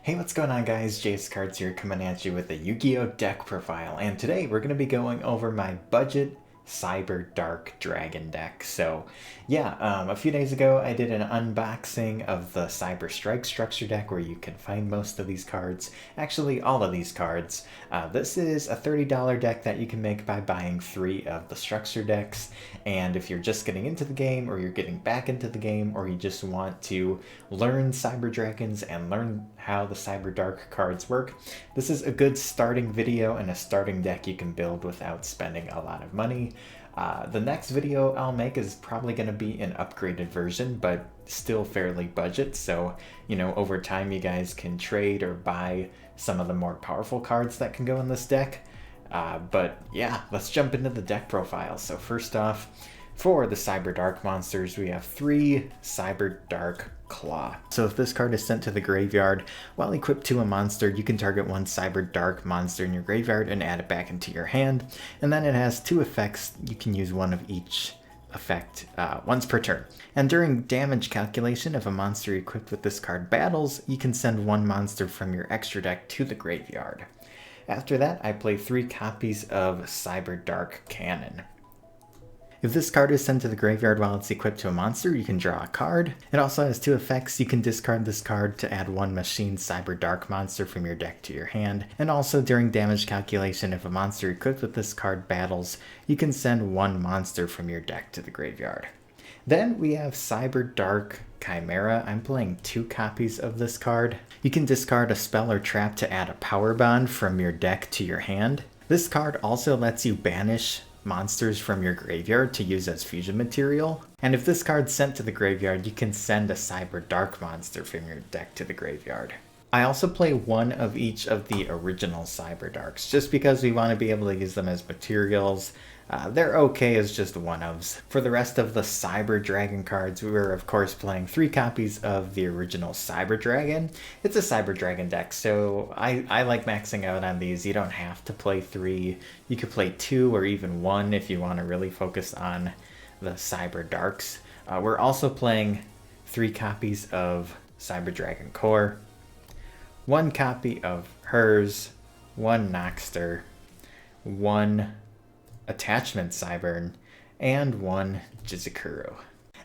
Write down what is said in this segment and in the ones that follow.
Hey, what's going on guys? Jace Cards here coming at you with a Yu-Gi-Oh! Deck profile, and today we're going to be going over my budget Cyberdark Dragon deck. So yeah, a few days ago I did an unboxing of the Cyber Strike structure deck where you can find most of these cards, actually all of these cards. This is a $30 deck that you can make by buying 3 of the structure decks, and if you're just getting into the game or you're getting back into the game or you just want to learn Cyber Dragons and learn how the Cyberdark cards work, this is a good starting video and a starting deck you can build without spending a lot of money. The next video I'll make is probably going to be an upgraded version, but still fairly budget, so over time you guys can trade or buy some of the more powerful cards that can go in this deck. But yeah, let's jump into the deck profile. So first off, for the Cyberdark monsters, we have 3 Cyberdark Claw. So if this card is sent to the graveyard, while equipped to a monster, you can target one Cyberdark monster in your graveyard and add it back into your hand. And then it has 2 effects. You can use one of each effect once per turn. And during damage calculation, if a monster equipped with this card battles, you can send 1 monster from your extra deck to the graveyard. After that, I play 3 copies of Cyberdark Cannon. If this card is sent to the graveyard while it's equipped to a monster, you can draw a card. It also has 2 effects. You can discard this card to add 1 machine Cyberdark monster from your deck to your hand. And also during damage calculation, if a monster equipped with this card battles, you can send 1 monster from your deck to the graveyard. Then we have Cyberdark Chimera. I'm playing 2 copies of this card. You can discard a spell or trap to add a power bond from your deck to your hand. This card also lets you banish monsters from your graveyard to use as fusion material. And if this card's sent to the graveyard, you can send a Cyberdark monster from your deck to the graveyard. I also play 1 of each of the original Cyberdarks, just because we want to be able to use them as materials. They're okay as just one-ofs. For the rest of the Cyber Dragon cards, we were of course playing 3 copies of the original Cyber Dragon. It's a Cyber Dragon deck, so I like maxing out on these. You don't have to play 3. You could play 2 or even 1 if you want to really focus on the Cyber Darks. We're also playing 3 copies of Cyber Dragon Core, 1 copy of hers, 1 Noxter, 1 Attachment Cybern, and 1 Jizukuro.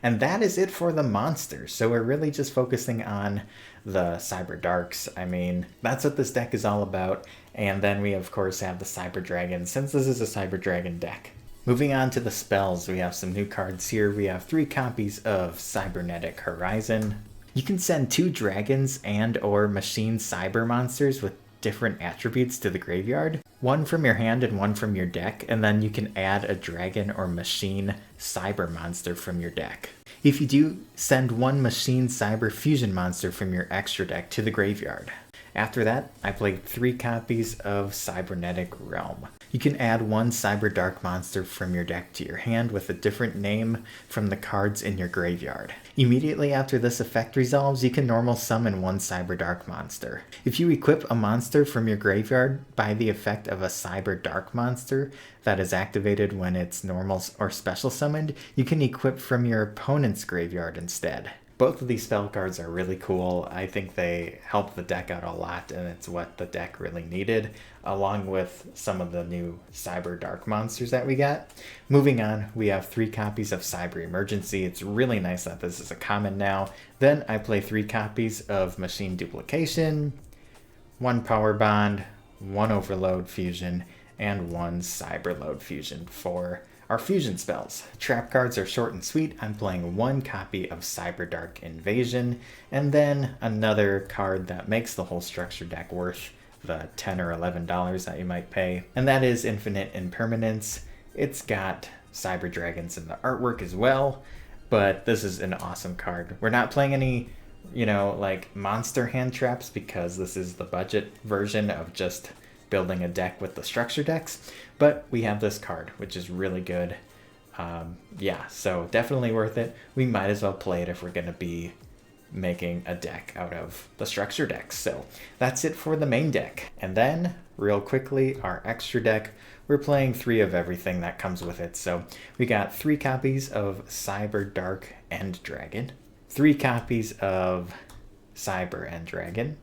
And that is it for the monsters. So we're really just focusing on the Cyber Darks. I mean, that's what this deck is all about. And then we of course have the Cyber Dragon, since this is a Cyber Dragon deck. Moving on to the spells, we have some new cards here. We have 3 copies of Cybernetic Horizon. You can send 2 dragons and or machine cyber monsters with different attributes to the graveyard, 1 from your hand and 1 from your deck, and then you can add a dragon or machine cyber monster from your deck. If you do, send 1 machine cyber fusion monster from your extra deck to the graveyard. After that, I played 3 copies of Cybernetic Realm. You can add 1 Cyberdark monster from your deck to your hand with a different name from the cards in your graveyard. Immediately after this effect resolves, you can normal summon 1 Cyberdark monster. If you equip a monster from your graveyard by the effect of a Cyberdark monster that is activated when it's normal or special summoned, you can equip from your opponent's graveyard instead. Both of these spell cards are really cool. I think they help the deck out a lot, and it's what the deck really needed, along with some of the new Cyber Dark monsters that we got. Moving on, we have 3 copies of Cyber Emergency. It's really nice that this is a common now. Then I play 3 copies of Machine Duplication, 1 Power Bond, 1 Overload Fusion, and 1 Cyber Load Fusion for our fusion spells. Trap cards are short and sweet. I'm playing 1 copy of Cyberdark Invasion, and then another card that makes the whole structure deck worth the $10 or $11 that you might pay, and that is Infinite Impermanence. It's got Cyber Dragons in the artwork as well, but this is an awesome card. We're not playing any, like monster hand traps because this is the budget version of just building a deck with the structure decks, but we have this card, which is really good. Yeah, so definitely worth it. We might as well play it if we're going to be making a deck out of the structure decks. So that's it for the main deck. And then, real quickly, our extra deck. We're playing 3 of everything that comes with it. So we got 3 copies of Cyberdark End Dragon, 3 copies of Cyber End Dragon,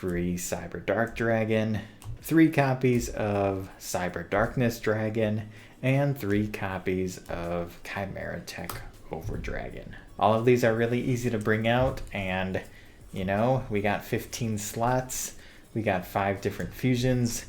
3 Cyberdark Dragon, 3 copies of Cyberdarkness Dragon, and 3 copies of Chimera Tech Over Dragon. All of these are really easy to bring out, and you know, we got 15 slots, we got 5 different fusions,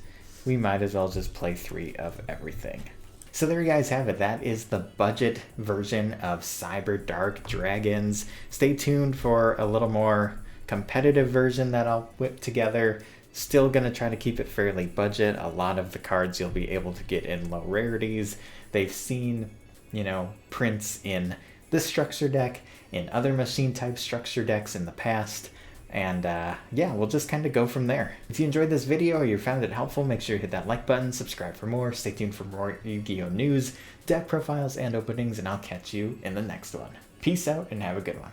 we might as well just play 3 of everything. So there you guys have it. That is the budget version of Cyberdark Dragons. Stay tuned for a little more competitive version that I'll whip together. Still gonna try to keep it fairly budget. A lot of the cards you'll be able to get in low rarities. They've seen, you know, prints in this structure deck, in other machine type structure decks in the past. And yeah, we'll just kind of go from there. If you enjoyed this video or you found it helpful, make sure you hit that like button, subscribe for more, stay tuned for more Yu-Gi-Oh! News, deck profiles, and openings, and I'll catch you in the next one. Peace out and have a good one.